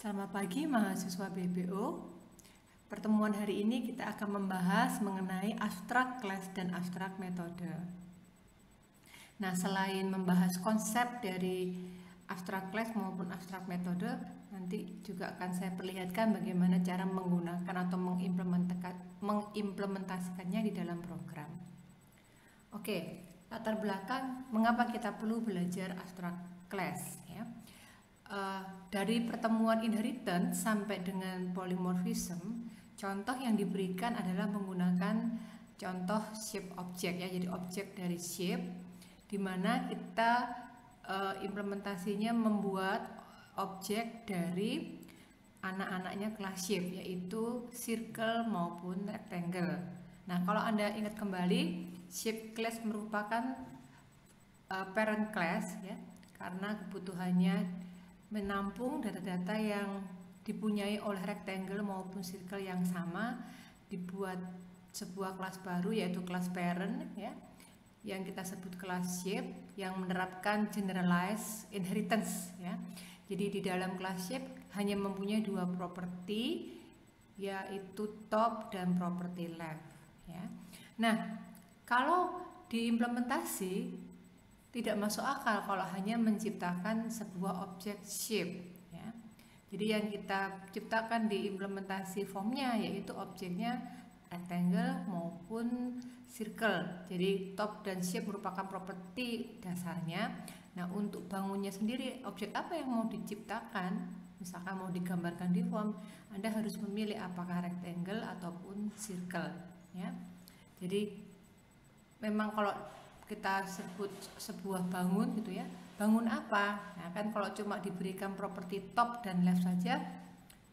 Selamat pagi mahasiswa BPO. Pertemuan hari ini kita akan membahas mengenai abstrak class dan abstrak metode. Nah, selain membahas konsep dari abstrak class maupun abstrak metode, nanti juga akan saya perlihatkan bagaimana cara menggunakan atau mengimplementasikannya di dalam program. Oke, latar belakang mengapa kita perlu belajar abstrak class ya. Dari pertemuan inheritance sampai dengan polymorphism, contoh yang diberikan adalah menggunakan contoh shape object ya, jadi objek dari shape, di mana kita implementasinya membuat objek dari anak-anaknya kelas shape, yaitu circle maupun rectangle. Nah, kalau Anda ingat kembali, shape class merupakan parent class ya, karena kebutuhannya menampung data-data yang dipunyai oleh rectangle maupun circle yang sama, dibuat sebuah kelas baru yaitu kelas parent ya, yang kita sebut kelas shape, yang menerapkan generalized inheritance ya. Jadi di dalam kelas shape hanya mempunyai dua properti, yaitu top dan property left ya. Nah, kalau diimplementasi tidak masuk akal kalau hanya menciptakan sebuah objek shape ya. Jadi yang kita ciptakan di implementasi formnya yaitu objeknya rectangle maupun circle. Jadi top dan shape merupakan properti dasarnya. Nah, untuk bangunnya sendiri objek apa yang mau diciptakan, misalkan mau digambarkan di form, Anda harus memilih apakah rectangle ataupun circle ya. Jadi memang kalau kita sebut sebuah bangun gitu ya, bangun apa? Nah, kan kalau cuma diberikan properti top dan left saja,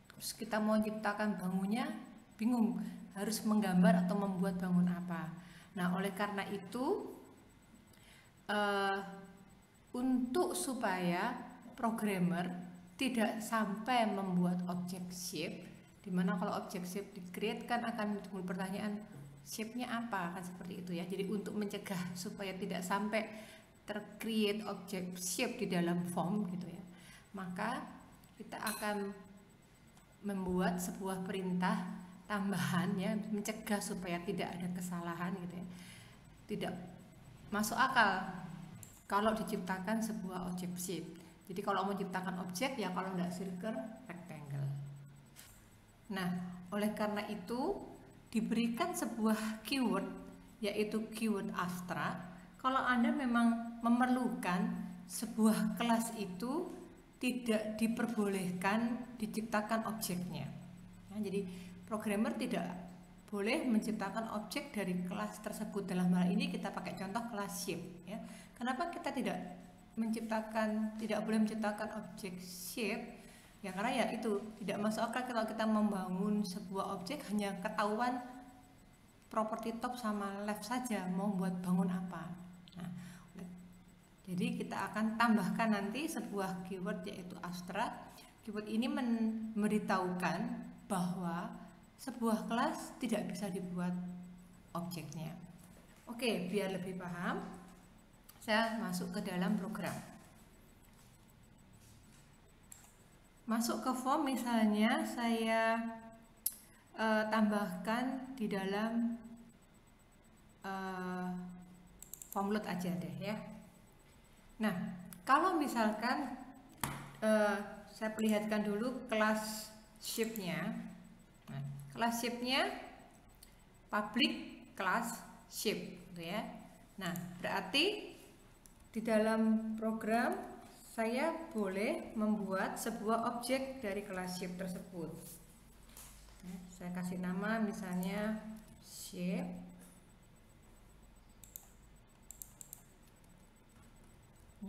terus kita mau menciptakan bangunnya bingung, harus menggambar atau membuat bangun apa. Nah, oleh karena itu untuk supaya programmer tidak sampai membuat objek shape, dimana kalau objek shape di-create kan akan timbul pertanyaan, shape-nya apa, kan seperti itu ya. Jadi untuk mencegah supaya tidak sampai tercreate objek shape di dalam form gitu ya, maka kita akan membuat sebuah perintah tambahan ya, mencegah supaya tidak ada kesalahan gitu ya. Tidak masuk akal kalau diciptakan sebuah objek shape. Jadi kalau mau menciptakan objek ya, kalau enggak circle, rectangle. Nah, oleh karena itu diberikan sebuah keyword yaitu keyword abstrak kalau Anda memang memerlukan sebuah kelas itu tidak diperbolehkan diciptakan objeknya ya, jadi programmer tidak boleh menciptakan objek dari kelas tersebut. Dalam hal ini kita pakai contoh kelas shape ya. Kenapa kita tidak boleh menciptakan objek shape? Ya karena ya itu tidak masuk akal kalau kita membangun sebuah objek hanya ketahuan properti top sama left saja, mau buat bangun apa. Nah, jadi kita akan tambahkan nanti sebuah keyword yaitu abstrak. Keyword ini memberitahukan bahwa sebuah kelas tidak bisa dibuat objeknya. Oke, biar lebih paham, saya masuk ke dalam program. Masuk ke form, misalnya saya tambahkan di dalam form load aja deh ya. Nah, kalau misalkan saya perlihatkan dulu kelas shape-nya. Nah, kelas shape-nya public class shape gitu ya. Nah, berarti di dalam program saya boleh membuat sebuah objek dari kelas shape tersebut. Saya kasih nama misalnya shape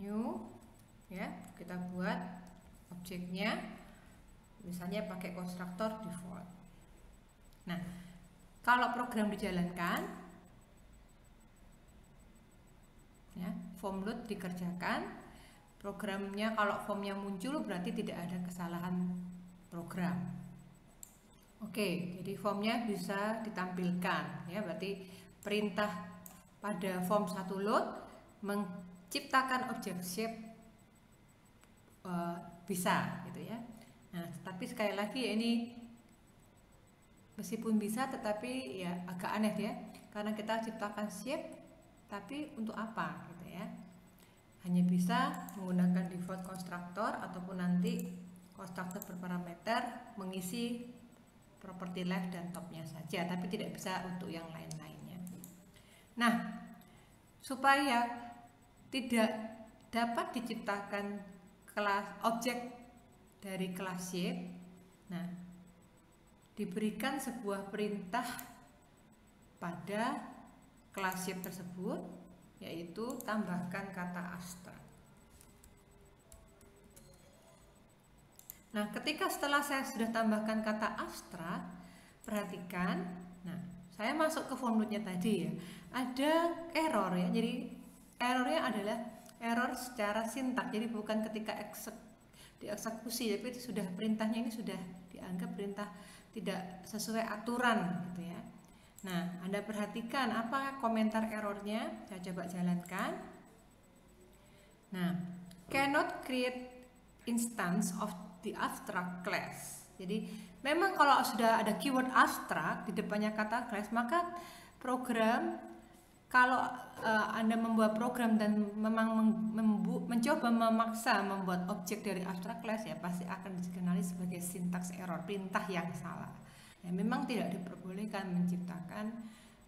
new ya, kita buat objeknya misalnya pakai konstruktor default. Nah, kalau program dijalankan ya, form load dikerjakan, programnya kalau formnya muncul berarti tidak ada kesalahan program. Oke, jadi formnya bisa ditampilkan ya, berarti perintah pada form 1 load menciptakan objek shape bisa gitu ya. Nah, tapi Tapi sekali lagi ini meskipun bisa, tetapi ya agak aneh ya, karena kita ciptakan shape tapi untuk apa gitu ya. Hanya bisa menggunakan default konstruktor ataupun nanti konstruktor berparameter mengisi properti left dan topnya saja, tapi tidak bisa untuk yang lain-lainnya. Nah, supaya tidak dapat diciptakan kelas objek dari kelas shape, nah diberikan sebuah perintah pada kelas shape tersebut, yaitu tambahkan kata abstrak. Nah, ketika setelah saya sudah tambahkan kata abstrak, perhatikan, nah saya masuk ke form loop-nya tadi ya, ada error ya. Jadi errornya adalah error secara sintak, jadi bukan ketika dieksekusi, tapi itu sudah perintahnya ini sudah dianggap perintah tidak sesuai aturan gitu ya. Nah, Anda perhatikan apa komentar errornya, saya coba jalankan. Nah, cannot create instance of the abstract class. Jadi memang kalau sudah ada keyword abstract di depannya kata class, maka program, kalau Anda membuat program dan memang mencoba memaksa membuat objek dari abstract class, ya pasti akan dikenali sebagai syntax error, perintah yang salah. Ya, memang tidak diperbolehkan menciptakan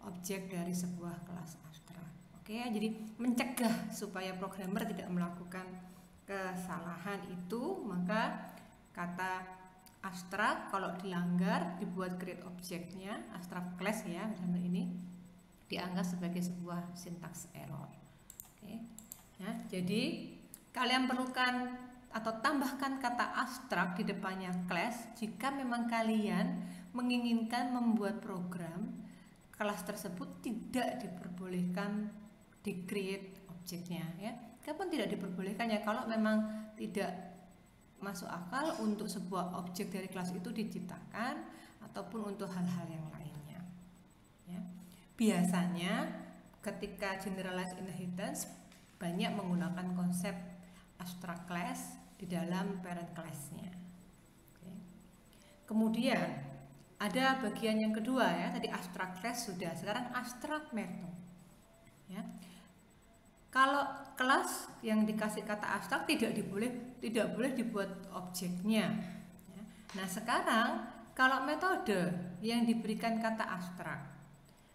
objek dari sebuah kelas abstrak. Oke, jadi mencegah supaya programmer tidak melakukan kesalahan itu, maka kata abstrak kalau dilanggar dibuat create objeknya abstract class ya, misalnya ini dianggap sebagai sebuah syntax error. Oke. Nah, jadi kalian perlukan atau tambahkan kata abstrak di depannya class jika memang kalian menginginkan membuat program kelas tersebut tidak diperbolehkan di create objeknya ya. Kapan tidak diperbolehkan ya, kalau memang tidak masuk akal untuk sebuah objek dari kelas itu diciptakan ataupun untuk hal-hal yang lainnya ya. Biasanya ketika generalized inheritance banyak menggunakan konsep abstract class di dalam parent class-nya. Oke. Kemudian ada bagian yang kedua ya, tadi abstract class sudah, sekarang abstract method ya. Kalau kelas yang dikasih kata abstrak tidak boleh dibuat objeknya ya. Nah, sekarang kalau metode yang diberikan kata abstrak,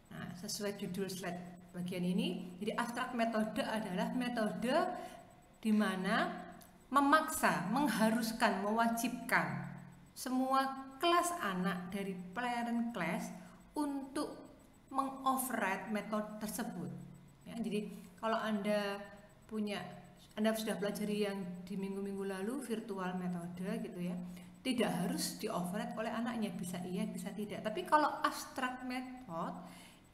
nah sesuai judul slide bagian ini, jadi abstrak metode adalah metode di mana memaksa, mengharuskan, mewajibkan semua kelas anak dari parent class untuk mengoverride metode tersebut ya. Jadi kalau Anda sudah pelajari yang di minggu-minggu lalu virtual metode gitu ya, tidak harus di override oleh anaknya, bisa iya bisa tidak. Tapi kalau abstract method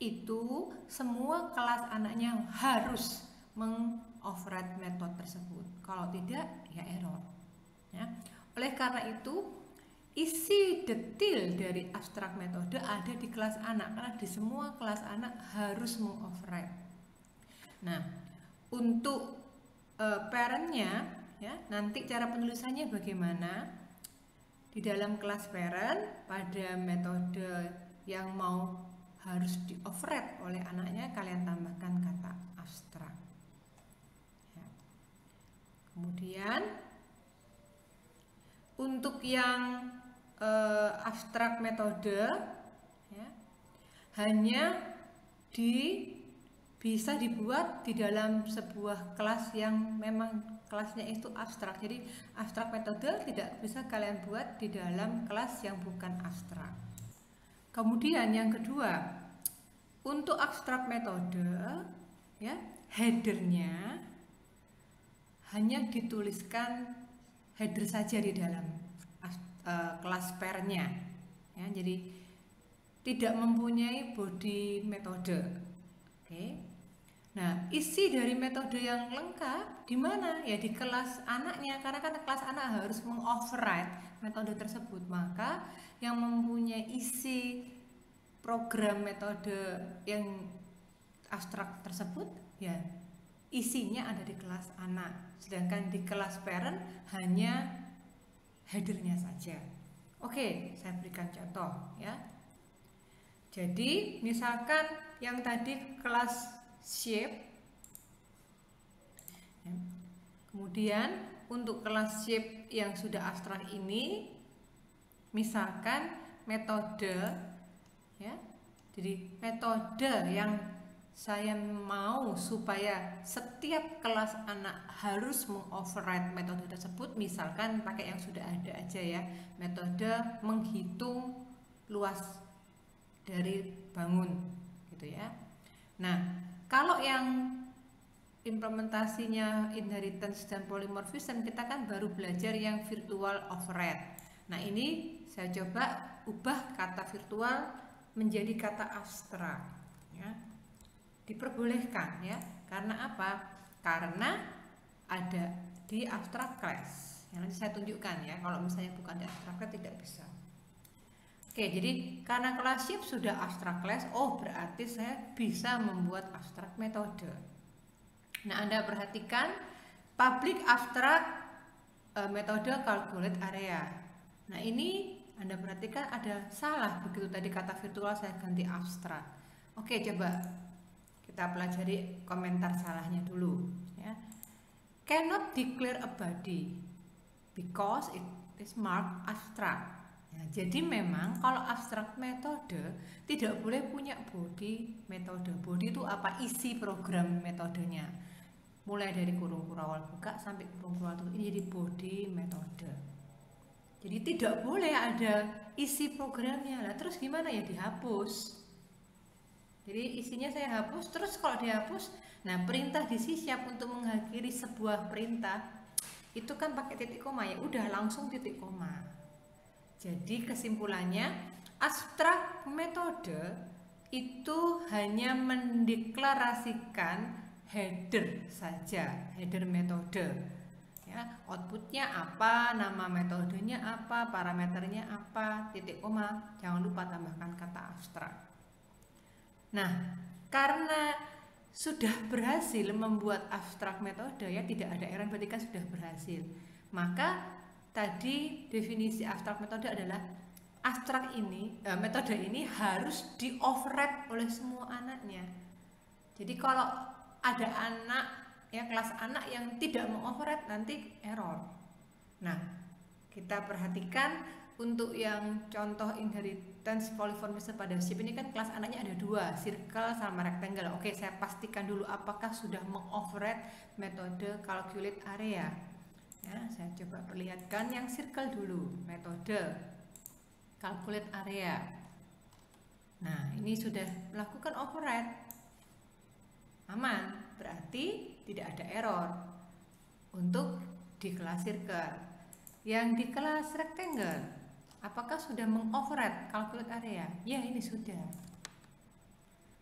itu semua kelas anaknya harus mengoverride metode tersebut, kalau tidak ya error ya. Oleh karena itu isi detail dari abstrak metode ada di kelas anak, karena di semua kelas anak harus mengoverride. Nah, untuk parentnya ya, nanti cara penulisannya bagaimana? Di dalam kelas parent pada metode yang mau harus di-override oleh anaknya, kalian tambahkan kata abstrak ya. Kemudian untuk yang abstrak metode ya, hanya bisa dibuat di dalam sebuah kelas yang memang kelasnya itu abstrak. Jadi abstrak metode tidak bisa kalian buat di dalam kelas yang bukan abstrak. Kemudian yang kedua, untuk abstrak metode ya, headernya hanya dituliskan header saja di dalam kelas parentnya ya, jadi tidak mempunyai body metode. Oke. Nah, isi dari metode yang lengkap di mana? Ya di kelas anaknya, karena kan kelas anak harus mengoverride metode tersebut. Maka yang mempunyai isi program metode yang abstrak tersebut ya isinya ada di kelas anak. Sedangkan di kelas parent hanya headernya saja. Oke, saya berikan contoh ya. Jadi misalkan yang tadi kelas shape, ya. Kemudian untuk kelas shape yang sudah abstrak ini, misalkan metode, ya. Jadi metode yang saya mau supaya setiap kelas anak harus mengoverride metode tersebut, misalkan pakai yang sudah ada aja ya, metode menghitung luas dari bangun gitu ya. Nah, kalau yang implementasinya inheritance dan polymorphism, kita kan baru belajar yang virtual override. Nah, ini saya coba ubah kata virtual menjadi kata abstrak ya. Diperbolehkan ya. Karena apa? Karena ada di abstract class. Yang nanti saya tunjukkan ya. Kalau misalnya bukan di abstract class tidak bisa. Oke, jadi karena kelas shape sudah abstract class, oh berarti saya bisa membuat abstract metode. Nah, Anda perhatikan public abstract metode calculate area. Nah, ini Anda perhatikan ada salah begitu tadi kata virtual saya ganti abstract. Oke, coba kita pelajari komentar salahnya dulu ya. Cannot declare a body because it is marked abstract. Ya, jadi memang kalau abstract metode tidak boleh punya body metode. Body itu apa? Isi program metodenya. Mulai dari kurung awal buka sampai kurung tutup, ini jadi body metode. Jadi tidak boleh ada isi programnya. Lah terus gimana ya? Dihapus. Jadi isinya saya hapus, terus kalau dihapus, nah perintah di C# untuk mengakhiri sebuah perintah itu kan pakai titik koma ya, udah langsung titik koma. Jadi kesimpulannya abstrak metode itu hanya mendeklarasikan header saja, header metode ya, outputnya apa, nama metodenya apa, parameternya apa, titik koma, jangan lupa tambahkan kata abstrak. Nah, karena sudah berhasil membuat abstrak metode ya, tidak ada error, berarti kan sudah berhasil. Maka tadi definisi abstrak metode adalah abstrak ini, metode ini harus di override oleh semua anaknya. Jadi kalau ada anak ya, kelas anak yang tidak mengoverride nanti error. Nah, kita perhatikan untuk yang contoh inheritance polymorphism pada shape ini kan kelas anaknya ada dua, circle sama rectangle. Oke, saya pastikan dulu apakah sudah mengoverride metode calculate area. Ya, saya coba perlihatkan yang circle dulu, metode calculate area. Nah, ini sudah melakukan override. Aman, berarti tidak ada error untuk di kelas circle. Yang di kelas rectangle, apakah sudah mengoverride calculate area? Ya, ini sudah.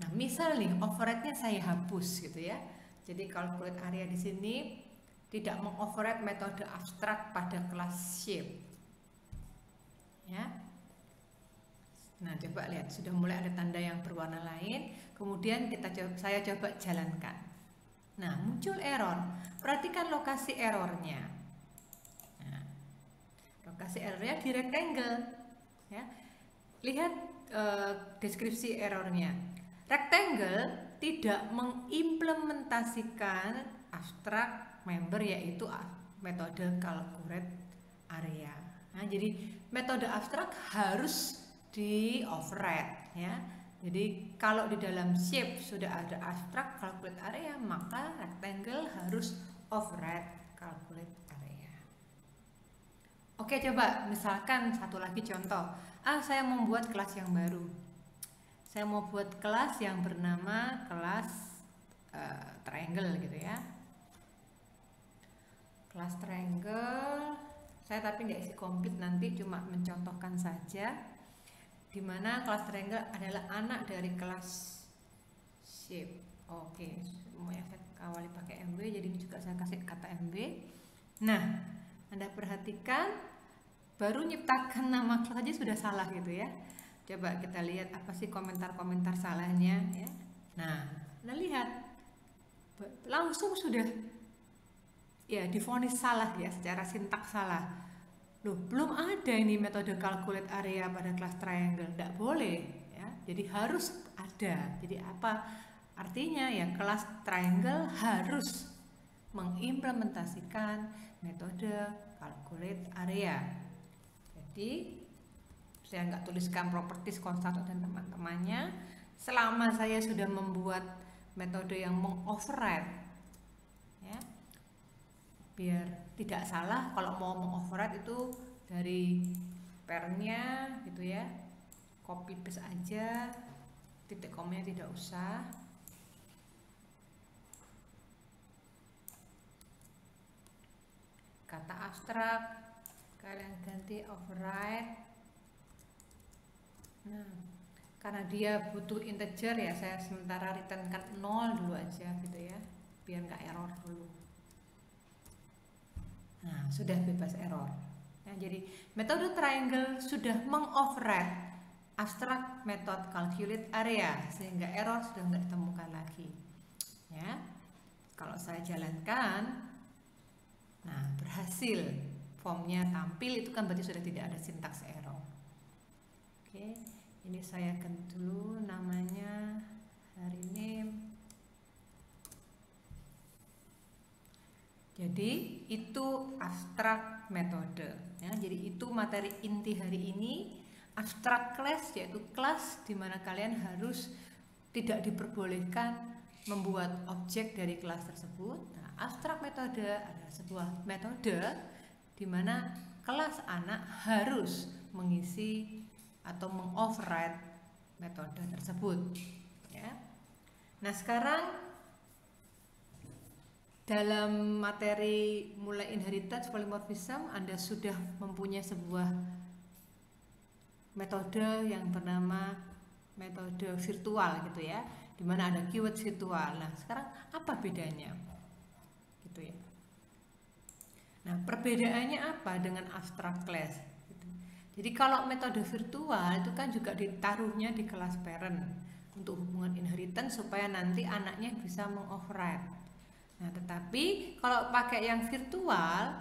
Nah, misal nih override-nya saya hapus gitu ya. Jadi calculate area di sini tidak mengoverride metode abstrak pada kelas shape. Ya. Nah, coba lihat, sudah mulai ada tanda yang berwarna lain. Kemudian saya coba jalankan. Nah, muncul error. Perhatikan lokasi errornya. Nah, lokasi errornya di rectangle. Ya. Lihat deskripsi errornya. Rectangle tidak mengimplementasikan abstrak member, yaitu metode calculate area. Nah, jadi metode abstrak harus di override ya. Jadi kalau di dalam shape sudah ada abstrak calculate area, maka rectangle harus override calculate area. Oke, coba misalkan satu lagi contoh. Saya membuat kelas yang baru. Saya mau buat kelas yang bernama kelas triangle gitu ya. Kelas triangle, saya tapi nggak isi komplit, nanti cuma mencontohkan saja. Dimana kelas triangle adalah anak dari kelas shape. Oke, semuanya saya awali pakai MB, jadi ini juga saya kasih kata MB. Nah, Anda perhatikan baru nyiptakan nama kelas aja sudah salah gitu ya. Coba kita lihat apa sih komentar-komentar salahnya ya. Nah, Anda lihat langsung sudah ya divonis salah ya, secara sintaks salah. loh belum ada ini metode calculate area pada kelas triangle, tidak boleh ya. Jadi harus ada. Jadi apa artinya ya, kelas triangle harus mengimplementasikan metode calculate area. Jadi saya nggak tuliskan properties konstruktor dan teman-temannya selama saya sudah membuat metode yang mengoverride ya, biar tidak salah kalau mau mengoverride itu dari parentnya gitu ya, copy paste aja, titik komanya tidak usah. Kata abstrak kalian ganti override. Nah, karena dia butuh integer ya, saya sementara returnkan 0 dulu aja gitu ya, biar nggak error dulu. Nah, sudah bebas error. Nah, jadi metode triangle sudah mengoverride abstrak method calculate area sehingga error sudah nggak ditemukan lagi. Ya, kalau saya jalankan, nah berhasil, formnya tampil, itu kan berarti sudah tidak ada sintaks error. Oke. Ini saya ganti dulu namanya hari ini. Jadi itu abstrak metode ya. Jadi itu materi inti hari ini, abstrak class, yaitu kelas di mana kalian harus tidak diperbolehkan membuat objek dari kelas tersebut. Nah, abstrak metode adalah sebuah metode di mana kelas anak harus mengisi atau mengoverride metode tersebut ya. Nah, sekarang dalam materi mulai inheritance polymorphism Anda sudah mempunyai sebuah metode yang bernama metode virtual gitu ya, di mana ada keyword virtual. Nah, sekarang apa bedanya gitu ya. Nah, perbedaannya apa dengan abstract class? Jadi kalau metode virtual itu kan juga ditaruhnya di kelas parent untuk hubungan inheritance supaya nanti anaknya bisa mengoverride. Nah, tetapi kalau pakai yang virtual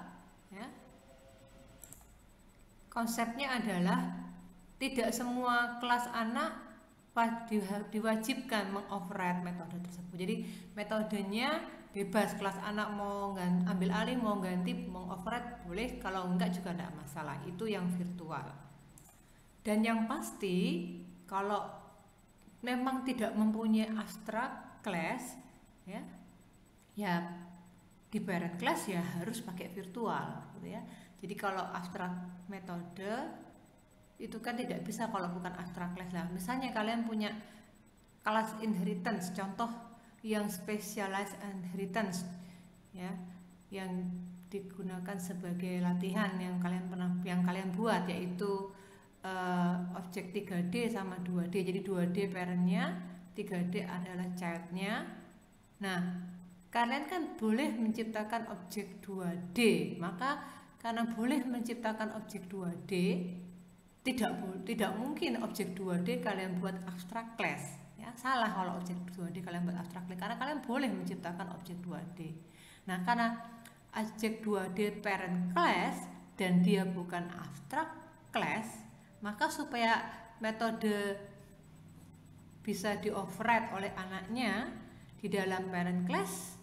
ya, konsepnya adalah tidak semua kelas anak diwajibkan mengoverride metode tersebut. Jadi metodenya bebas, kelas anak mau ambil alih, mau ganti, mau override boleh, kalau enggak juga tidak masalah. Itu yang virtual. Dan yang pasti kalau memang tidak mempunyai abstract class ya di parent class ya harus pakai virtual gitu ya. Jadi kalau abstract metode itu kan tidak bisa kalau bukan abstract class lah. Misalnya kalian punya kelas inheritance, contoh yang specialized inheritance ya, yang digunakan sebagai latihan yang kalian buat, yaitu objek 3D sama 2D. Jadi 2D parentnya, 3D adalah childnya. Nah, kalian kan boleh menciptakan objek 2D, maka karena boleh menciptakan objek 2D, tidak mungkin objek 2D kalian buat abstract class. Ya, salah kalau objek 2D kalian buat abstrak class, karena kalian boleh menciptakan objek 2D. Nah, karena objek 2D parent class dan dia bukan abstrak class, maka supaya metode bisa di-override oleh anaknya di dalam parent class,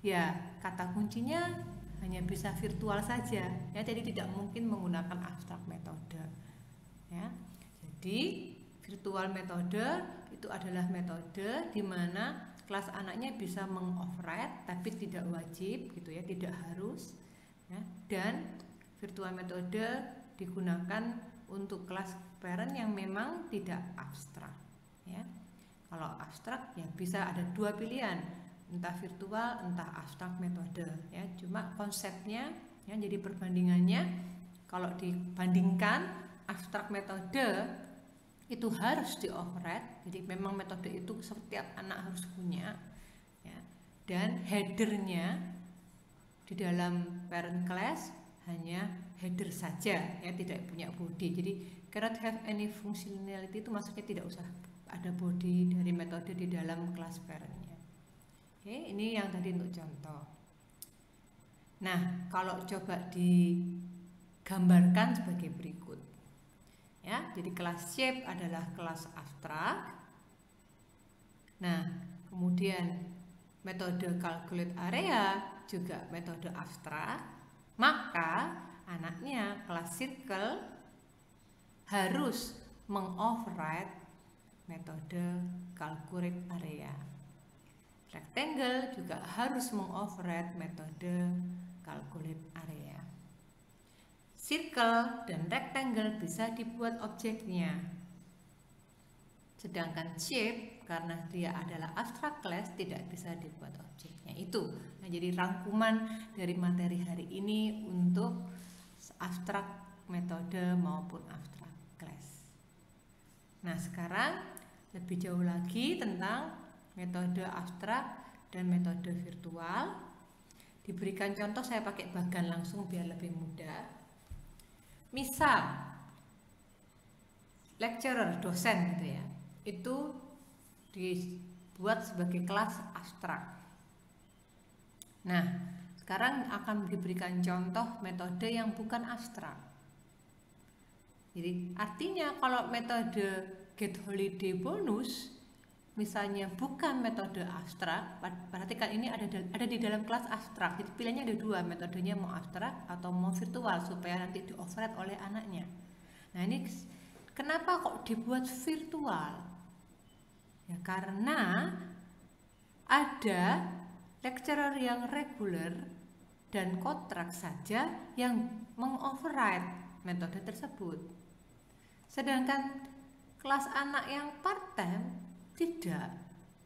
ya kata kuncinya hanya bisa virtual saja ya, jadi tidak mungkin menggunakan abstrak metode ya. Jadi virtual metode itu adalah metode di mana kelas anaknya bisa mengoverride tapi tidak wajib gitu ya, tidak harus ya. Dan virtual metode digunakan untuk kelas parent yang memang tidak abstrak ya. Kalau abstrak ya bisa ada dua pilihan, entah virtual entah abstrak metode ya. Cuma konsepnya ya, jadi perbandingannya kalau dibandingkan abstrak metode itu harus di-override. Jadi memang metode itu setiap anak harus punya ya. Dan headernya di dalam parent class hanya header saja ya, tidak punya body. Jadi cannot have any functionality itu maksudnya tidak usah ada body dari metode di dalam kelas parentnya. Oke, ini yang tadi untuk contoh. Nah, kalau coba di gambarkan sebagai berikut. Ya, jadi kelas shape adalah kelas abstrak. Nah, kemudian metode calculate area juga metode abstrak. Maka anaknya kelas circle harus mengoverride metode calculate area. Rectangle juga harus mengoverride metode calculate area. Circle dan rectangle bisa dibuat objeknya. Sedangkan shape karena dia adalah abstract class tidak bisa dibuat objeknya. Itu. Nah, jadi rangkuman dari materi hari ini untuk abstract metode maupun abstract class. Nah, sekarang lebih jauh lagi tentang metode abstrak dan metode virtual. Diberikan contoh, saya pakai bagan langsung biar lebih mudah. Misal lecturer, dosen gitu ya, itu dibuat sebagai kelas abstrak. Nah, sekarang akan diberikan contoh metode yang bukan abstrak. Jadi artinya kalau metode get holiday bonus misalnya bukan metode abstrak, perhatikan ini ada di dalam kelas abstrak. Jadi pilihannya ada dua, metodenya mau abstrak atau mau virtual supaya nanti di-override oleh anaknya. Nah, ini kenapa kok dibuat virtual? Ya karena ada lecturer yang reguler dan kontrak saja yang mengoverride metode tersebut. Sedangkan kelas anak yang part-time tidak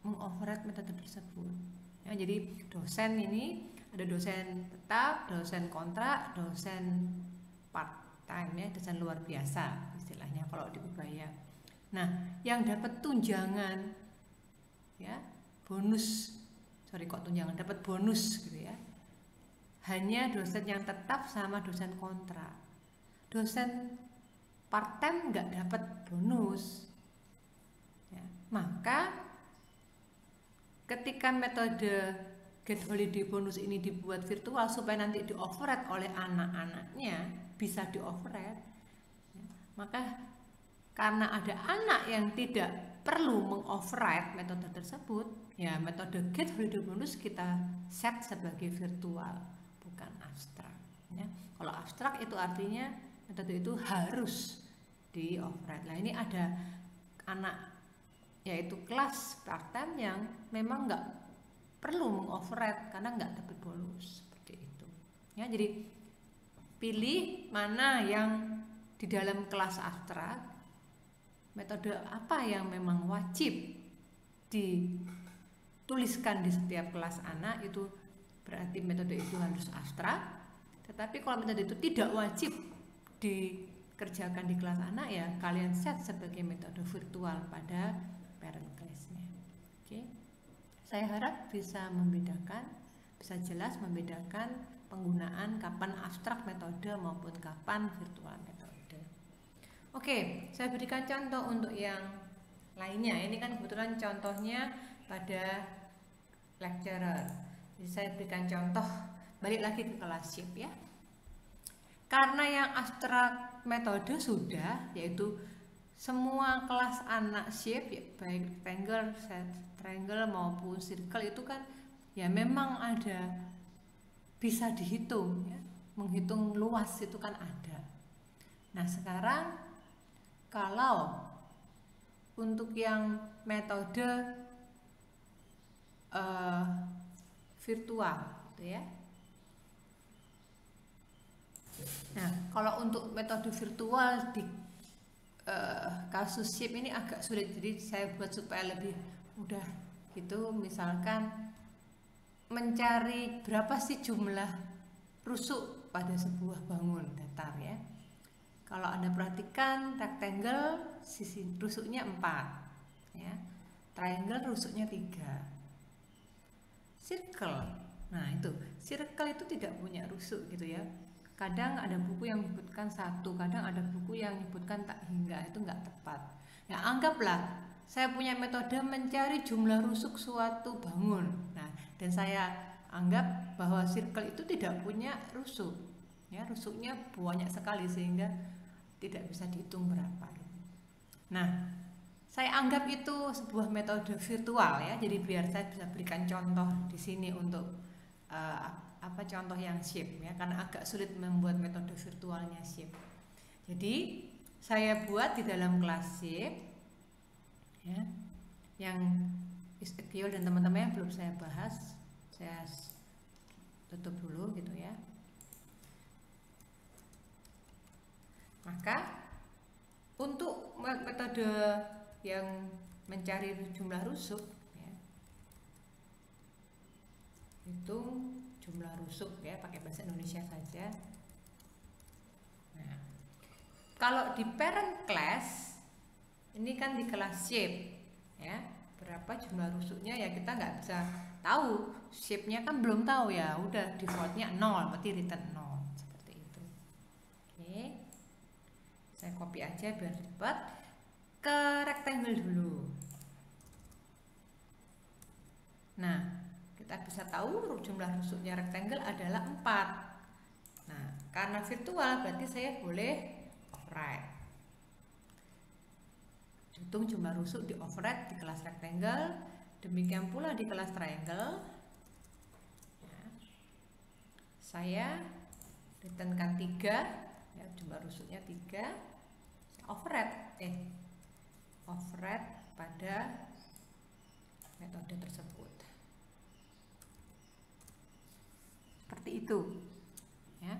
mengoverride metode tersebut. Ya, jadi dosen ini ada dosen tetap, dosen kontrak, dosen part-time ya, dosen luar biasa istilahnya kalau di Ubaya. Nah, yang dapat tunjangan ya, dapat bonus gitu ya. Hanya dosen yang tetap sama dosen kontrak. Dosen part-time nggak dapat bonus. Maka ketika metode get holiday bonus ini dibuat virtual supaya nanti di-override oleh anak-anaknya, bisa di-override, maka karena ada anak yang tidak perlu mengoverride metode tersebut, ya metode get holiday bonus kita set sebagai virtual, bukan abstrak ya. Kalau abstrak itu artinya metode itu harus di-override. Nah, ini ada anak yaitu kelas part-time yang memang nggak perlu mengoverride karena nggak dapat bonus seperti itu ya. Jadi pilih mana yang di dalam kelas abstrak, metode apa yang memang wajib dituliskan di setiap kelas anak, itu berarti metode itu harus abstrak. Tetapi kalau metode itu tidak wajib dikerjakan di kelas anak, ya kalian set sebagai metode virtual pada parent class-nya. Oke. Saya harap bisa jelas membedakan penggunaan kapan abstrak metode maupun kapan virtual metode. Oke, saya berikan contoh untuk yang lainnya. Ini kan kebetulan contohnya pada lecturer. Jadi saya berikan contoh, balik lagi ke kelas shape ya. Karena yang abstrak metode sudah, yaitu semua kelas anak shape ya, baik rectangle, triangle maupun circle itu kan ya memang ada, bisa dihitung ya, menghitung luas itu kan ada. Nah, sekarang kalau untuk yang metode virtual gitu ya. Nah, kalau untuk metode virtual di kasus shape ini agak sulit, jadi saya buat supaya lebih mudah gitu. Misalkan mencari berapa sih jumlah rusuk pada sebuah bangun datar ya. Kalau Anda perhatikan rectangle sisi rusuknya 4 ya, triangle rusuknya 3, circle, nah itu circle itu tidak punya rusuk gitu ya. Kadang ada buku yang menyebutkan 1, kadang ada buku yang menyebutkan tak hingga, itu nggak tepat. Ya, anggaplah saya punya metode mencari jumlah rusuk suatu bangun. Nah, dan saya anggap bahwa circle itu tidak punya rusuk. ya, rusuknya banyak sekali sehingga tidak bisa dihitung berapa. Nah, saya anggap itu sebuah metode virtual ya, jadi biar saya bisa berikan contoh di sini untuk contoh yang shape ya, karena agak sulit membuat metode virtualnya shape. Jadi saya buat di dalam kelas shape ya, yang SQL dan teman-teman yang belum saya bahas, saya tutup dulu gitu ya. Maka untuk metode yang mencari jumlah rusuk ya, hitung jumlah rusuk ya, pakai bahasa Indonesia saja. Nah, kalau di parent class ini kan di kelas shape ya, berapa jumlah rusuknya ya kita nggak bisa tahu, shape-nya kan belum tahu ya, udah defaultnya 0, berarti return 0 seperti itu. Oke, saya copy aja biar cepat. Ke rectangle dulu. Nah, kita bisa tahu jumlah rusuknya rectangle adalah 4. Nah, karena virtual berarti saya boleh override. Hitung jumlah rusuk di override di kelas rectangle, demikian pula di kelas triangle. Ya. Saya returnkan 3 ya, jumlah rusuknya 3. Saya override pada metode tersebut. Seperti itu ya.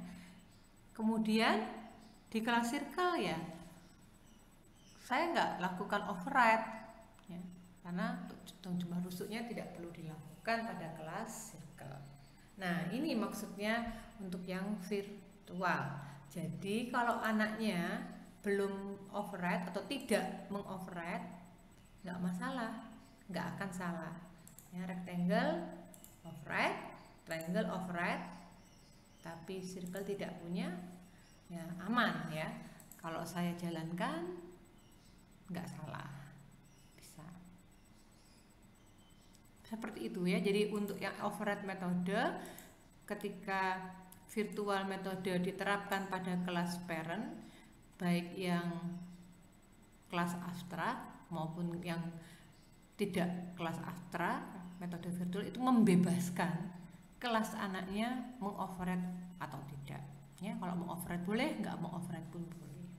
Kemudian di kelas circle ya, saya nggak lakukan override ya, karena hitung jumlah rusuknya tidak perlu dilakukan pada kelas circle. Nah, ini maksudnya untuk yang virtual. Jadi kalau anaknya belum override atau tidak mengoverride, nggak masalah, nggak akan salah ya. Rectangle override, triangle override, tapi circle tidak punya ya, aman ya. Kalau saya jalankan nggak salah, bisa seperti itu ya. Jadi untuk yang override metode, ketika virtual metode diterapkan pada kelas parent, baik yang kelas abstrak maupun yang tidak kelas abstrak, metode virtual itu membebaskan kelas anaknya mengoverride atau tidak ya. Kalau mengoverride boleh, nggak mengoverride pun boleh.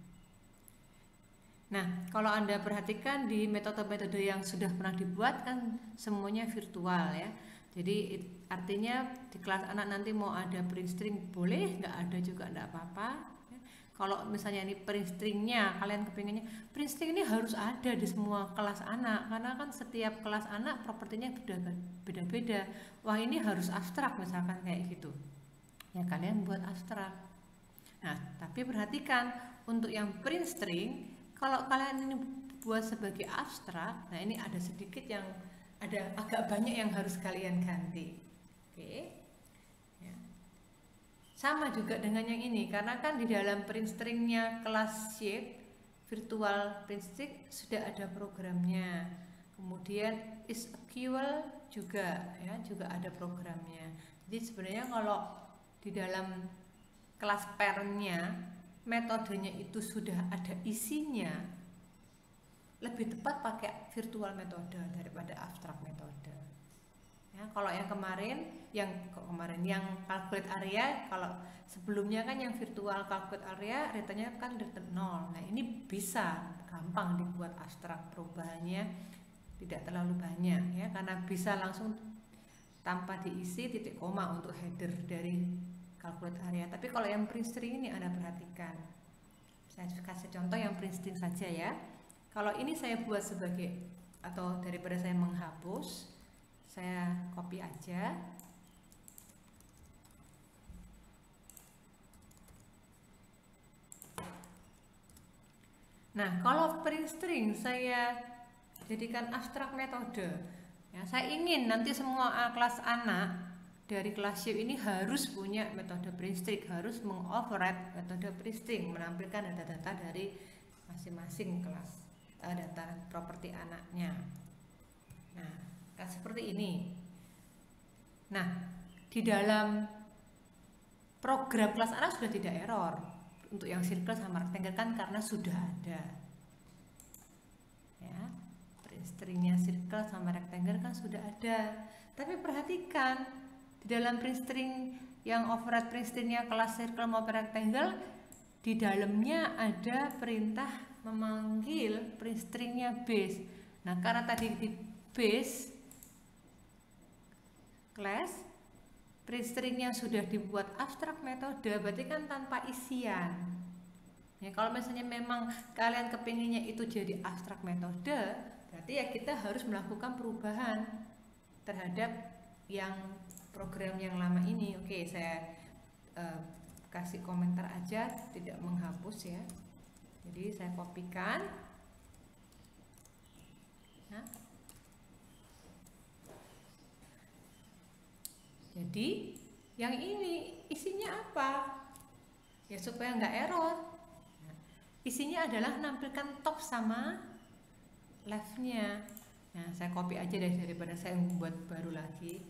Nah, kalau Anda perhatikan di metode-metode yang sudah pernah dibuat kan semuanya virtual ya. Jadi artinya di kelas anak nanti mau ada print string boleh, nggak ada juga nggak apa-apa. Kalau misalnya ini print stringnya, kalian kepinginnya print string ini harus ada di semua kelas anak, karena kan setiap kelas anak propertinya beda-beda. Wah, ini harus abstrak misalkan kayak gitu ya, kalian buat abstrak. Nah, tapi perhatikan untuk yang print string, kalau kalian ini buat sebagai abstrak, nah ini ada sedikit yang ada agak banyak yang harus kalian ganti. Oke. Sama juga dengan yang ini, karena kan di dalam print stringnya kelas shape virtual print string sudah ada programnya. Kemudian SQL juga ya, juga ada programnya. Jadi sebenarnya kalau di dalam kelas parentnya metodenya itu sudah ada isinya, lebih tepat pakai virtual metode daripada abstract metode. Ya, kalau yang kemarin yang calculate area, kalau sebelumnya kan yang virtual calculate area returnnya kan return 0. Nah, ini bisa gampang dibuat abstrak, perubahannya tidak terlalu banyak ya, karena bisa langsung tanpa diisi titik koma untuk header dari calculate area. Tapi kalau yang print string ini Anda perhatikan, saya kasih contoh yang print string saja ya. Kalau ini saya buat sebagai, atau daripada saya menghapus, saya copy aja. Nah, kalau print string saya jadikan abstrak metode ya, saya ingin nanti semua kelas anak dari kelas shape ini harus punya metode print string, harus mengoverride metode print string, menampilkan data-data dari masing-masing kelas, data properti anaknya. Nah, seperti ini. Nah, di dalam program kelas anak sudah tidak error untuk yang circle sama rectangle kan, karena sudah ada ya, print stringnya circle sama rectangle kan sudah ada. Tapi perhatikan di dalam print string yang override print stringnya kelas circle maupun rectangle, di dalamnya ada perintah memanggil print stringnya base. Nah, karena tadi di base class print stringnya sudah dibuat abstrak metode, berarti kan tanpa isian. Ya, kalau misalnya memang kalian kepinginnya itu jadi abstrak metode, berarti ya kita harus melakukan perubahan terhadap yang program yang lama ini. Oke, saya kasih komentar aja, tidak menghapus ya. Jadi saya kopikan. Nah, jadi yang ini isinya apa? Ya supaya nggak error. Nah, isinya adalah menampilkan top sama leftnya. Nah, saya copy aja deh daripada saya membuat baru lagi.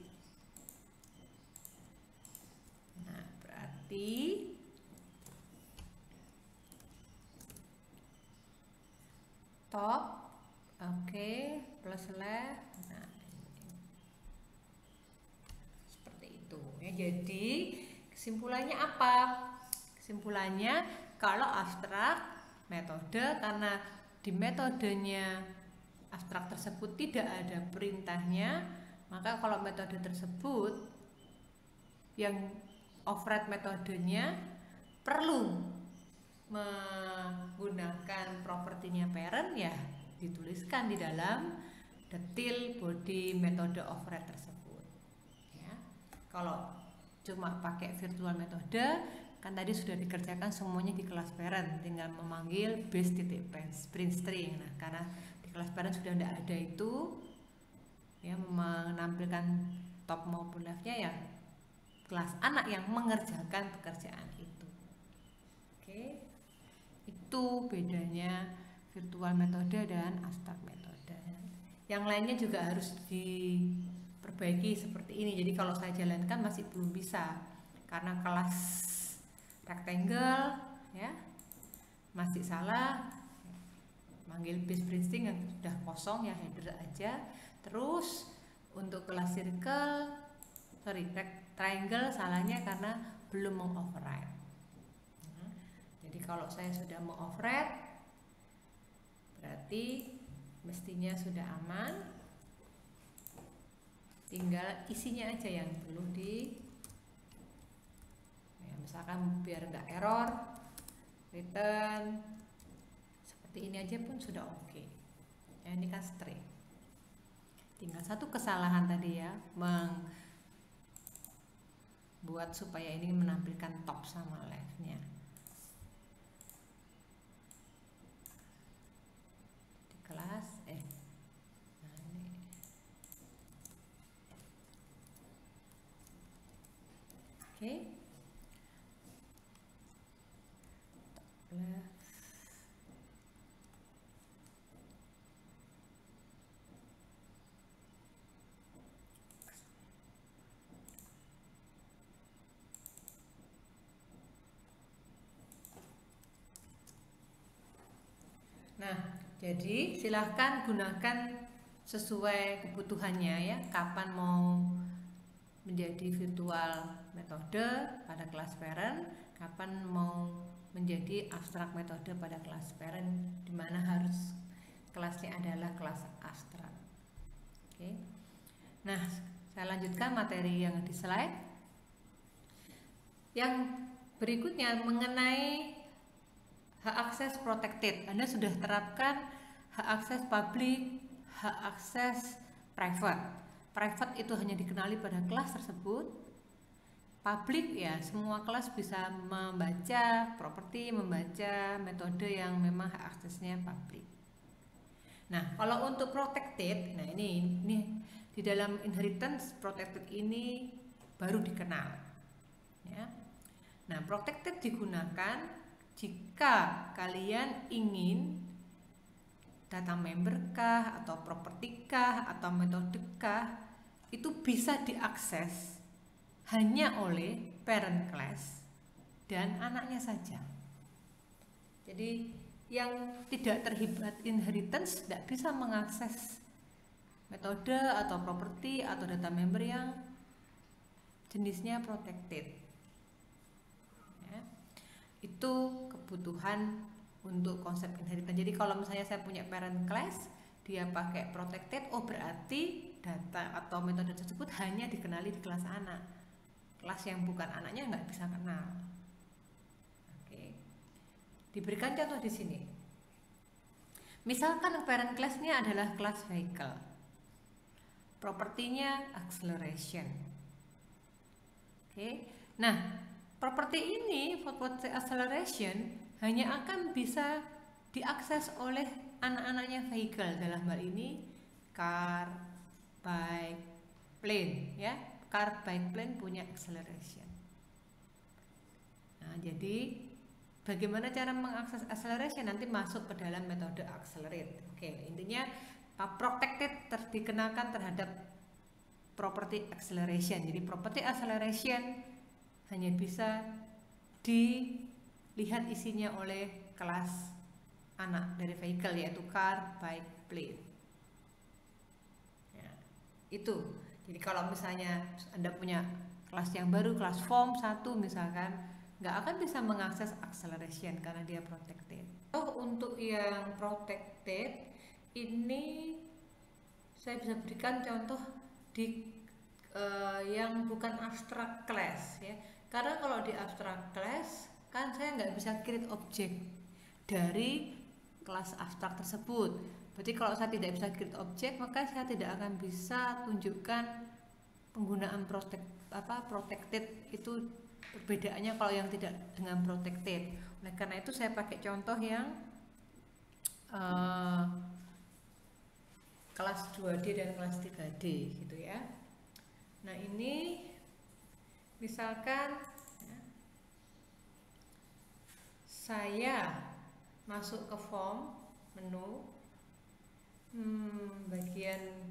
Nah, berarti top, oke, plus left. Nah, seperti itu ya. Jadi kesimpulannya apa? Kesimpulannya kalau abstrak metode, karena di metodenya abstrak tersebut tidak ada perintahnya, maka kalau metode tersebut yang override metodenya perlu menggunakan propertinya parent, ya dituliskan di dalam detail body metode override tersebut ya. Kalau cuma pakai virtual metode kan tadi sudah dikerjakan semuanya di kelas parent, tinggal memanggil base titik print string. Nah, karena di kelas parent sudah tidak ada itu ya, menampilkan top maupun leftnya, ya kelas anak yang mengerjakan pekerjaan itu. Oke, itu bedanya virtual metode dan abstrak metode. Yang lainnya juga harus diperbaiki seperti ini. Jadi kalau saya jalankan masih belum bisa, karena kelas rectangle ya masih salah, manggil base print string yang sudah kosong ya, header aja. Terus untuk kelas circle, triangle salahnya karena belum mengoverride. Jadi kalau saya sudah mengoverride, berarti mestinya sudah aman. Tinggal isinya aja yang perlu misalkan biar nggak error, return seperti ini aja pun sudah oke. Ya, ini kan string. Tinggal satu kesalahan tadi ya, membuat supaya ini menampilkan top sama leftnya. Di kelas nah ini. Oke. Nah, jadi silahkan gunakan sesuai kebutuhannya ya, kapan mau menjadi virtual metode pada kelas parent, kapan mau menjadi abstrak metode pada kelas parent, dimana harus kelasnya adalah kelas abstrak. Oke. Nah, saya lanjutkan materi yang di slide. Yang berikutnya mengenai hak akses protected. Anda sudah terapkan hak akses public, hak akses private. Private itu hanya dikenali pada kelas tersebut. Public ya semua kelas bisa membaca properti, membaca metode yang memang hak aksesnya public. Nah, kalau untuk protected, nah ini di dalam inheritance protected ini baru dikenal ya. Nah, protected digunakan jika kalian ingin data member kah atau properti kah atau metode kah itu bisa diakses hanya oleh parent class dan anaknya saja. Jadi yang tidak terlibat inheritance tidak bisa mengakses metode atau properti atau data member yang jenisnya protected. Ya. Itu kebutuhan untuk konsep inheritance. Jadi kalau misalnya saya punya parent class, dia pakai protected, oh berarti data atau metode tersebut hanya dikenali di kelas anak. Kelas yang bukan anaknya nggak bisa kenal. Diberikan contoh di sini. Misalkan parent class-nya adalah kelas vehicle. Propertinya acceleration. Oke. Nah, properti ini, property acceleration hanya akan bisa diakses oleh anak-anaknya vehicle, dalam hal ini car, bike, plane, ya. Car, bike, plane punya acceleration. Nah, jadi bagaimana cara mengakses acceleration nanti masuk ke dalam metode accelerate. Oke, intinya protected dikenakan terhadap property acceleration. Jadi property acceleration hanya bisa dilihat isinya oleh kelas anak dari vehicle, yaitu car, bike, plane. Ya, itu. Jadi kalau misalnya Anda punya kelas yang baru, kelas form 1 misalkan, nggak akan bisa mengakses acceleration karena dia protected. Untuk yang protected ini saya bisa berikan contoh di yang bukan abstract class, ya. Karena kalau di abstract class kan saya nggak bisa create objek dari kelas abstrak tersebut. Berarti kalau saya tidak bisa create objek, maka saya tidak akan bisa tunjukkan penggunaan protected itu. Perbedaannya kalau yang tidak dengan protected. Nah, karena itu saya pakai contoh yang kelas 2D dan kelas 3D gitu ya. Nah, ini misalkan ya, saya masuk ke form menu, bagian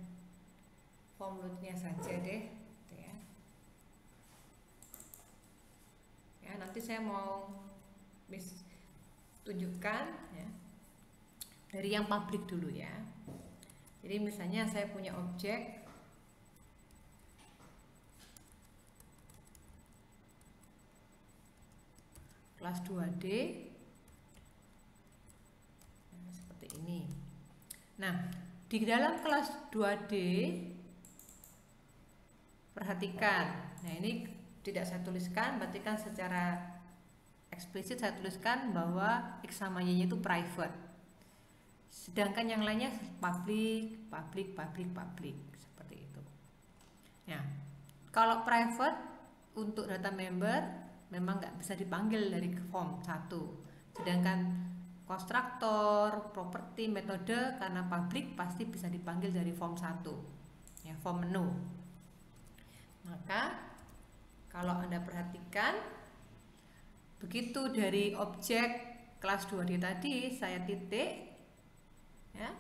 form load-nya saja deh. Nanti saya mau tunjukkan ya, dari yang public dulu ya. Jadi misalnya saya punya objek kelas 2D seperti ini. Nah, di dalam kelas 2D perhatikan. Nah, ini tidak saya tuliskan, berarti kan secara eksplisit saya tuliskan bahwa X sama Y-nya itu private. Sedangkan yang lainnya public, seperti itu. Nah, kalau private untuk data member memang nggak bisa dipanggil dari form 1. Sedangkan konstruktor, properti, metode karena public pasti bisa dipanggil dari form 1. Ya, form menu. Maka kalau Anda perhatikan, begitu dari objek kelas 2D tadi saya titik ya,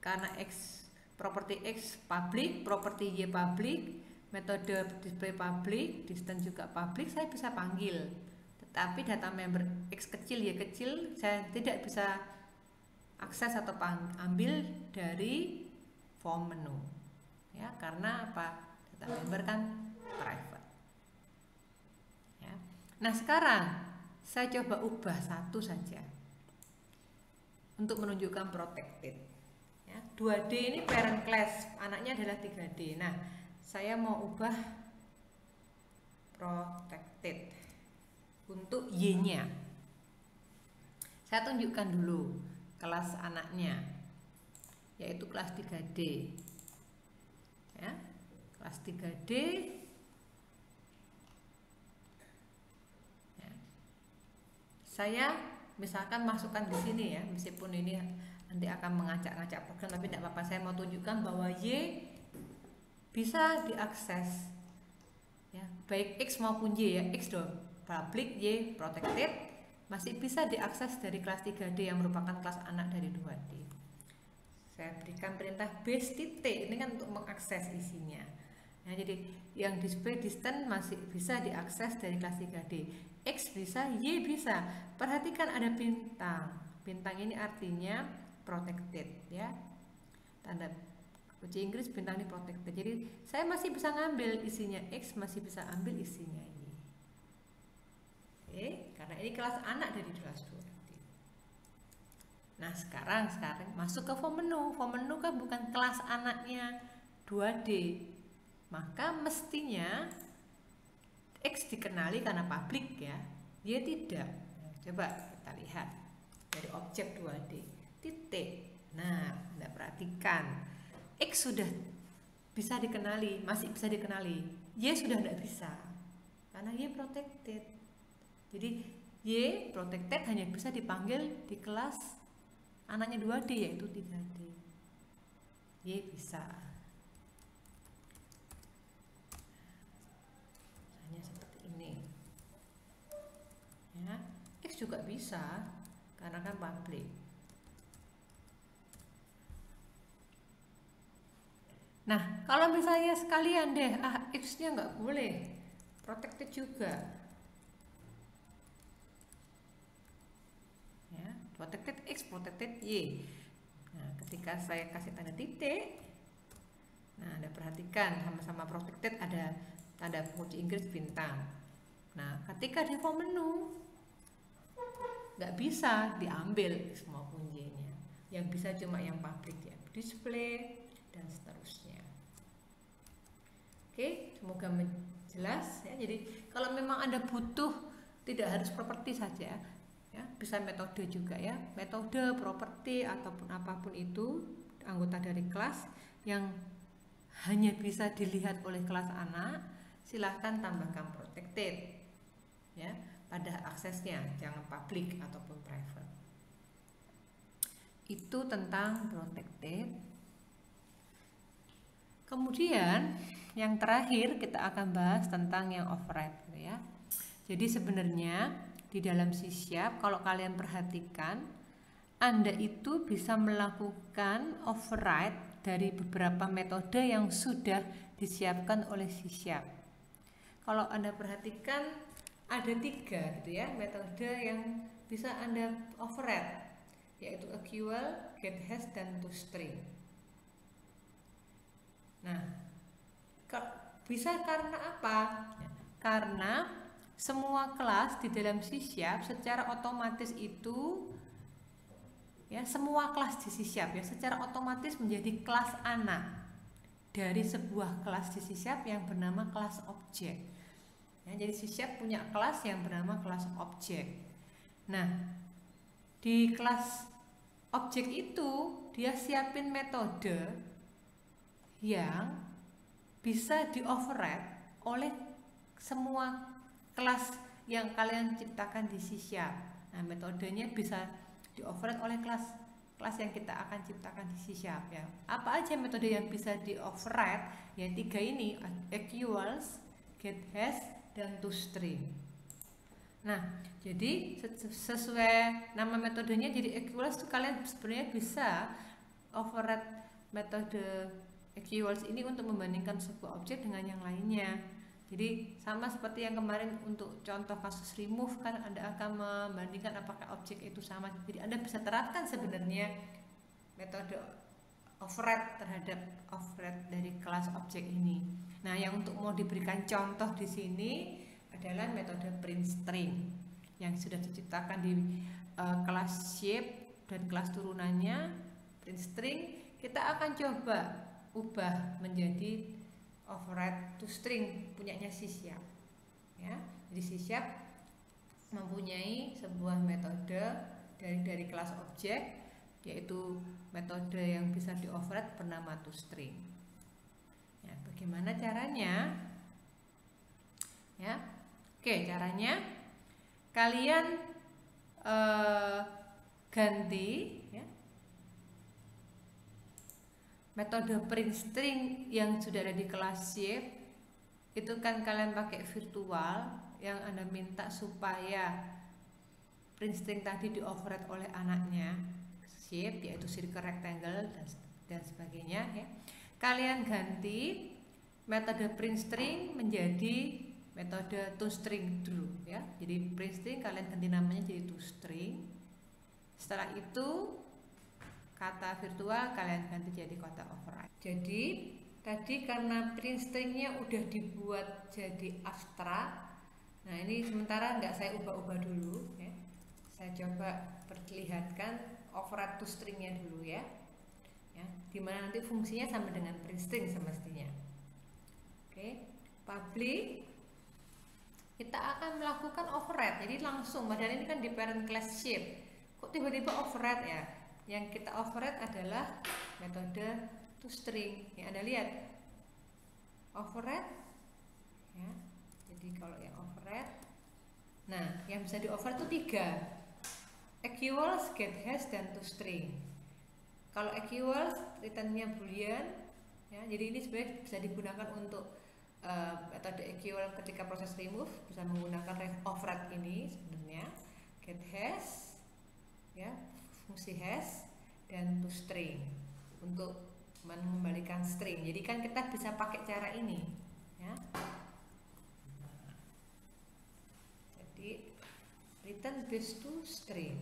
karena X properti X public, properti Y public, metode display public, distance juga public, saya bisa panggil. Tetapi data member X kecil Y kecil saya tidak bisa akses atau ambil dari form menu. Ya, karena apa? Data member kan private. Nah, sekarang saya coba ubah satu saja untuk menunjukkan protected. Ya, 2D ini parent class, anaknya adalah 3D. Nah, saya mau ubah protected untuk Y-nya. Saya tunjukkan dulu kelas anaknya, yaitu kelas 3D. Ya, kelas 3D. Saya misalkan masukkan di sini ya, meskipun ini nanti akan mengacak-ngacak program, tapi tidak apa-apa. Saya mau tunjukkan bahwa Y bisa diakses ya, baik X maupun Y ya. X dong public, Y protected, masih bisa diakses dari kelas 3D yang merupakan kelas anak dari 2D. Saya berikan perintah base titik, ini kan untuk mengakses isinya. Ya, jadi yang display distance masih bisa diakses dari kelas 3D. X bisa, Y bisa. Perhatikan ada bintang. Bintang ini artinya protected ya. Tanda kunci Inggris bintang ini protected. Jadi saya masih bisa ngambil isinya X, masih bisa ambil isinya Y. Oke, karena ini kelas anak dari kelas 2D. Nah, sekarang masuk ke form menu. Form menu kan bukan kelas anaknya 2D. Maka mestinya X dikenali karena publik ya. Y tidak. Coba kita lihat dari objek 2D. Titik. Nah, Anda perhatikan. X sudah bisa dikenali, masih bisa dikenali. Y sudah tidak bisa. Karena Y protected. Jadi Y protected hanya bisa dipanggil di kelas anaknya 2D yaitu 3D. Y bisa. Hanya seperti ini. Ya, X juga bisa karena kan public. Nah, kalau misalnya sekalian deh, X-nya nggak boleh, protected juga. Ya, protected X, protected Y. Nah, ketika saya kasih tanda titik, nah Anda perhatikan sama-sama protected ada tanda kunci Inggris bintang. Nah, ketika di form menu nggak bisa diambil semua kuncinya, yang bisa cuma yang public ya, display dan seterusnya. Oke, semoga jelas ya. Jadi kalau memang Anda butuh, tidak harus properti saja ya, bisa metode juga ya, metode, properti ataupun apapun itu anggota dari kelas yang hanya bisa dilihat oleh kelas anak, silahkan tambahkan protected ya pada aksesnya, jangan public ataupun private. Itu tentang protected. Kemudian yang terakhir kita akan bahas tentang yang override ya. Jadi sebenarnya di dalam C# kalau kalian perhatikan, Anda itu bisa melakukan override dari beberapa metode yang sudah disiapkan oleh C#. Kalau Anda perhatikan ada 3 gitu ya metode yang bisa Anda override, yaitu equal, getHash, dan toString. Nah, bisa karena apa? Karena semua kelas di dalam C# secara otomatis itu ya, semua kelas di C# ya secara otomatis menjadi kelas anak dari sebuah kelas di C# yang bernama kelas objek. Ya, jadi C# punya kelas yang bernama kelas objek. Nah, di kelas objek itu dia siapin metode yang bisa di override oleh semua kelas yang kalian ciptakan di C#. Nah, metodenya bisa di override oleh kelas yang kita akan ciptakan di C# ya. Apa aja metode yang bisa di override? Ya 3 ini, equals, getHash, dan toString. Nah, jadi sesuai nama metodenya, jadi equals itu kalian sebenarnya bisa override metode equals ini untuk membandingkan sebuah objek dengan yang lainnya. Jadi sama seperti yang kemarin untuk contoh kasus remove kan Anda akan membandingkan apakah objek itu sama. Jadi Anda bisa terapkan sebenarnya metode override terhadap override dari kelas objek ini. Nah, yang untuk mau diberikan contoh di sini adalah metode print string yang sudah diciptakan di kelas shape dan kelas turunannya print string. Kita akan coba ubah menjadi override toString punyanya C#. Ya, jadi C# mempunyai sebuah metode dari kelas objek, yaitu metode yang bisa di override bernama toString. Ya, bagaimana caranya? Ya, oke, caranya kalian ganti ya metode print string yang sudah ada di kelas shape itu kan kalian pakai virtual yang Anda minta supaya print string tadi di override oleh anaknya shape, yaitu circle, rectangle, dan sebagainya ya. Kalian ganti metode print string menjadi metode toString dulu ya. Jadi print string kalian ganti namanya jadi toString. Setelah itu kata virtual kalian ganti jadi kata override. Jadi tadi karena print stringnya udah dibuat jadi abstrak. Nah ini sementara nggak saya ubah-ubah dulu ya. Saya coba perlihatkan override toStringnya dulu ya. Dimana nanti fungsinya sama dengan print string semestinya. Oke, public kita akan melakukan override. Jadi langsung, padahal ini kan di parent class shape. Kok tiba-tiba override ya? Yang kita override adalah metode toString. Ya, Anda lihat override ya. Jadi kalau yang override, nah yang bisa di override itu 3, equals, getHash, dan toString. Kalau equals returnnya boolean ya, jadi ini sebenarnya bisa digunakan untuk metode equal ketika proses remove, bisa menggunakan override ini sebenarnya, getHash ya, fungsi hash, dan toString untuk mengembalikan string. Jadi kan kita bisa pakai cara ini ya. Jadi return base to string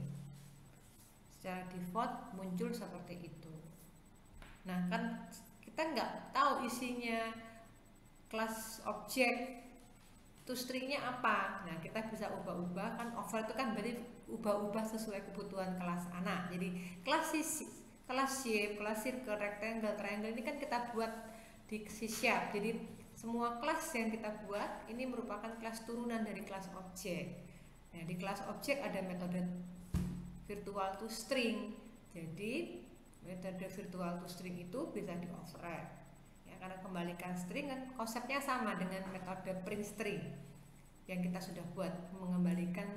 secara default muncul seperti itu. Nah kan kita nggak tahu isinya kelas objek toStringnya apa. Nah kita bisa ubah-ubah, kan override itu kan berarti ubah-ubah sesuai kebutuhan kelas anak. Jadi kelas shape, kelas circle, rectangle, triangle ini kan kita buat di C#. Jadi semua kelas yang kita buat ini merupakan kelas turunan dari kelas objek. Nah di kelas objek ada metode virtual toString. Jadi metode virtual toString itu bisa di override ya, karena kembalikan string kan konsepnya sama dengan metode print string yang kita sudah buat, mengembalikan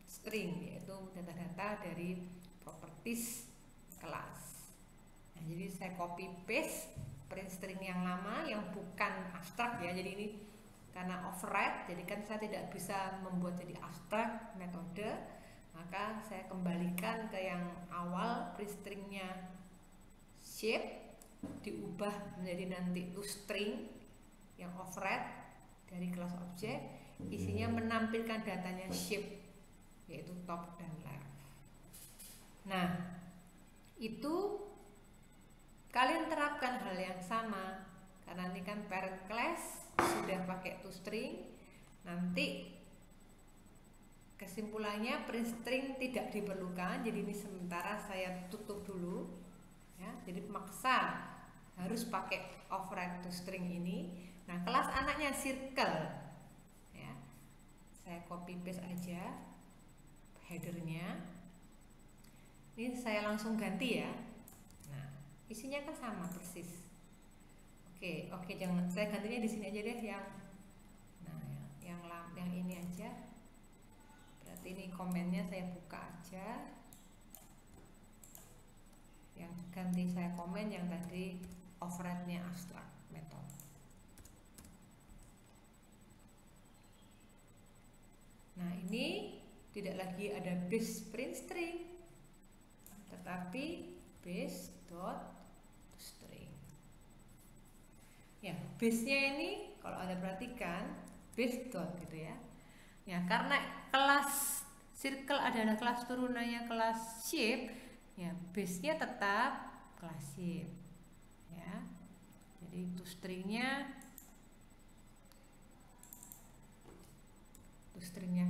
string yaitu data-data dari properties kelas. Nah, jadi saya copy paste print string yang lama yang bukan abstrak ya. Jadi ini karena override, jadi kan saya tidak bisa membuat jadi abstrak metode, maka saya kembalikan ke yang awal, print stringnya shape diubah menjadi nanti toString yang override dari kelas objek, isinya menampilkan datanya shape yaitu top dan left. Nah itu kalian terapkan hal yang sama karena ini kan parent class sudah pakai toString. Nanti kesimpulannya print string tidak diperlukan, jadi ini sementara saya tutup dulu ya. Jadi maksa harus pakai override toString ini. Nah kelas anaknya circle ya, saya copy paste aja headernya, ini saya langsung ganti ya. Nah isinya kan sama persis. Oke, jangan, saya gantinya di sini aja deh yang, nah yang ini aja. Ini komennya saya buka aja, yang ganti saya komen yang tadi override-nya abstrak method. Nah ini tidak lagi ada base print string, tetapi base dot toString ya. Base nya ini kalau Anda perhatikan base dot gitu ya. Ya, karena kelas circle adalah kelas turunannya kelas shape, ya base-nya tetap kelas shape. Ya. Jadi toString-nya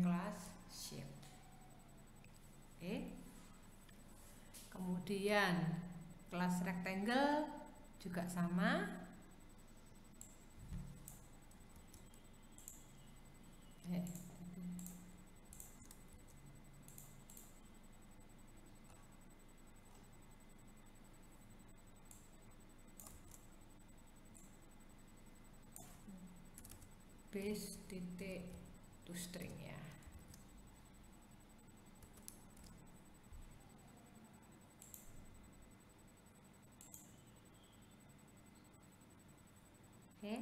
kelas shape. Oke. Kemudian kelas rectangle juga sama. Base titik toString ya. Oke.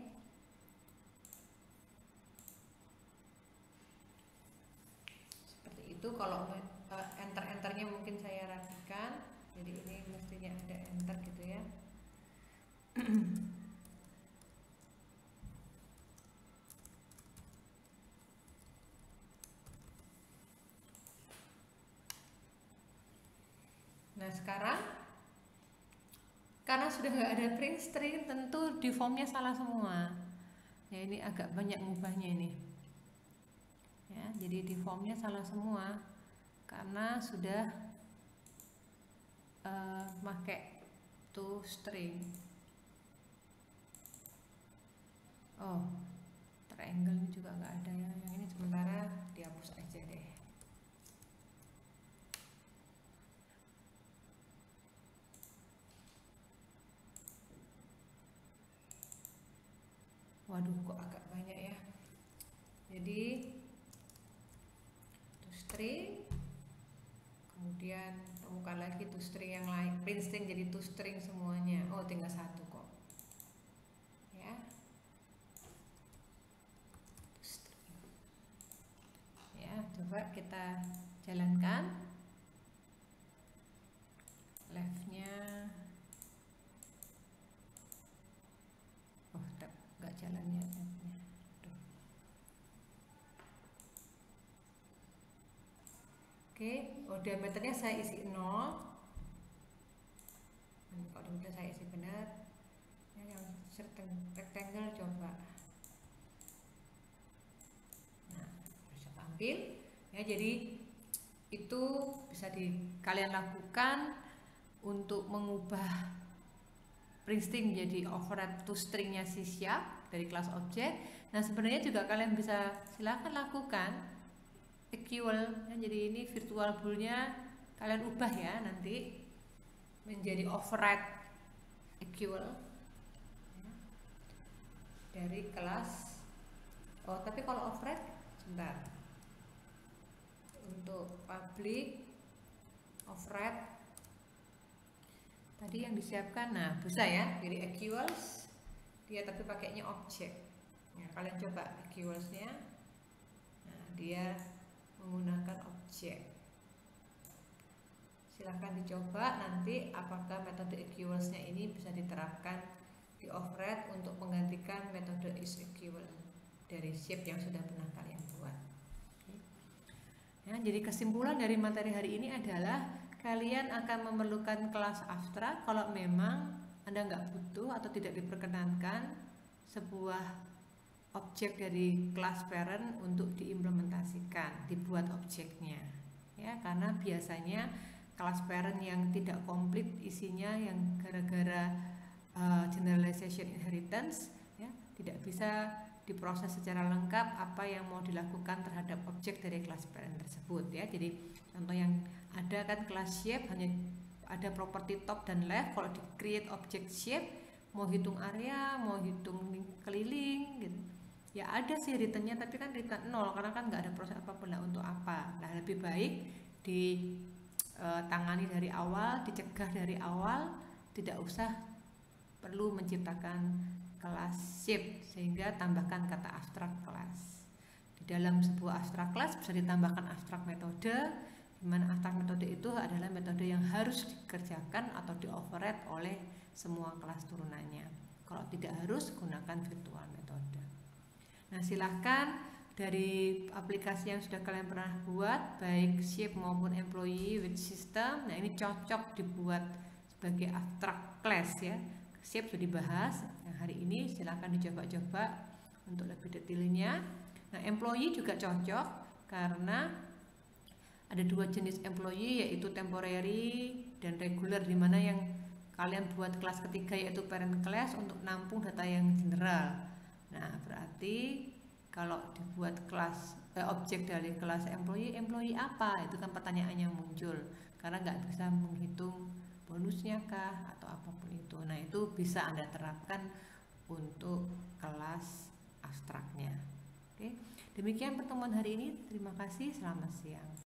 Seperti itu. Kalau enter-enternya mungkin saya rapikan. Jadi ini mestinya ada enter gitu ya. karena sudah nggak ada print string, tentu di formnya salah semua. Ya, ini agak banyak ngubahnya ini. Ya, jadi di formnya salah semua karena sudah pakai toString. Oh, triangle ini juga nggak ada ya. Yang ini sementara dihapus aja deh. Waduh, kok agak banyak ya. Jadi toString, kemudian temukan lagi toString yang lain, print string jadi toString semuanya. Oh, tinggal satu kok. Ya. Ya, coba kita jalankan. Left-nya. Oh, nggak jalannya. Oke, diameternya saya isi 0. Kalau diameter saya isi benar. Yang rectangle coba. Nah, bisa tampil. Ya, jadi itu bisa kalian lakukan untuk mengubah print string menjadi override toString-nya C# dari kelas objek. Nah, sebenarnya juga kalian bisa silakan lakukan equal. Nah, jadi ini virtual bool-nya kalian ubah ya nanti menjadi override equal dari kelas. Oh, tapi kalau override sebentar. Untuk public override tadi yang disiapkan, nah bisa ya, jadi equals dia tapi pakainya objek. Nah, kalian coba equalsnya, nah dia menggunakan objek. Silahkan dicoba nanti apakah metode equalsnya ini bisa diterapkan di override untuk menggantikan metode isEqual dari shape yang sudah pernah kalian buat. Nah, jadi kesimpulan dari materi hari ini adalah kalian akan memerlukan kelas abstrak kalau memang Anda nggak butuh atau tidak diperkenankan sebuah objek dari kelas parent untuk diimplementasikan, dibuat objeknya. Ya, karena biasanya kelas parent yang tidak komplit isinya yang gara-gara generalization inheritance ya, tidak bisa diproses secara lengkap apa yang mau dilakukan terhadap objek dari kelas parent tersebut ya. Jadi contoh yang ada kan kelas shape hanya ada properti top dan left. Kalau di create object shape mau hitung area, mau hitung keliling gitu. Ya ada sih returnnya tapi kan return 0 karena kan nggak ada proses apapun lah untuk apa. Nah, lebih baik ditangani dari awal, dicegah dari awal, tidak usah perlu menciptakan kelas shape sehingga tambahkan kata abstrak kelas. Di dalam sebuah abstrak kelas bisa ditambahkan abstrak metode, di mana abstrak metode itu adalah metode yang harus dikerjakan atau di-override oleh semua kelas turunannya. Kalau tidak harus, gunakan virtual metode. Nah, silahkan dari aplikasi yang sudah kalian pernah buat, baik shape maupun employee with system, nah ini cocok dibuat sebagai abstrak class ya. Shape sudah dibahas, yang hari ini silahkan dicoba-coba untuk lebih detailnya. Nah, employee juga cocok karena ada dua jenis employee yaitu temporary dan regular, di mana yang kalian buat kelas ketiga yaitu parent class untuk nampung data yang general. Nah, berarti kalau dibuat kelas objek dari kelas employee apa? Itu kan pertanyaannya muncul karena nggak bisa menghitung bonusnya kah atau apapun itu. Nah, itu bisa Anda terapkan untuk kelas abstraknya. Oke. Demikian pertemuan hari ini. Terima kasih. Selamat siang.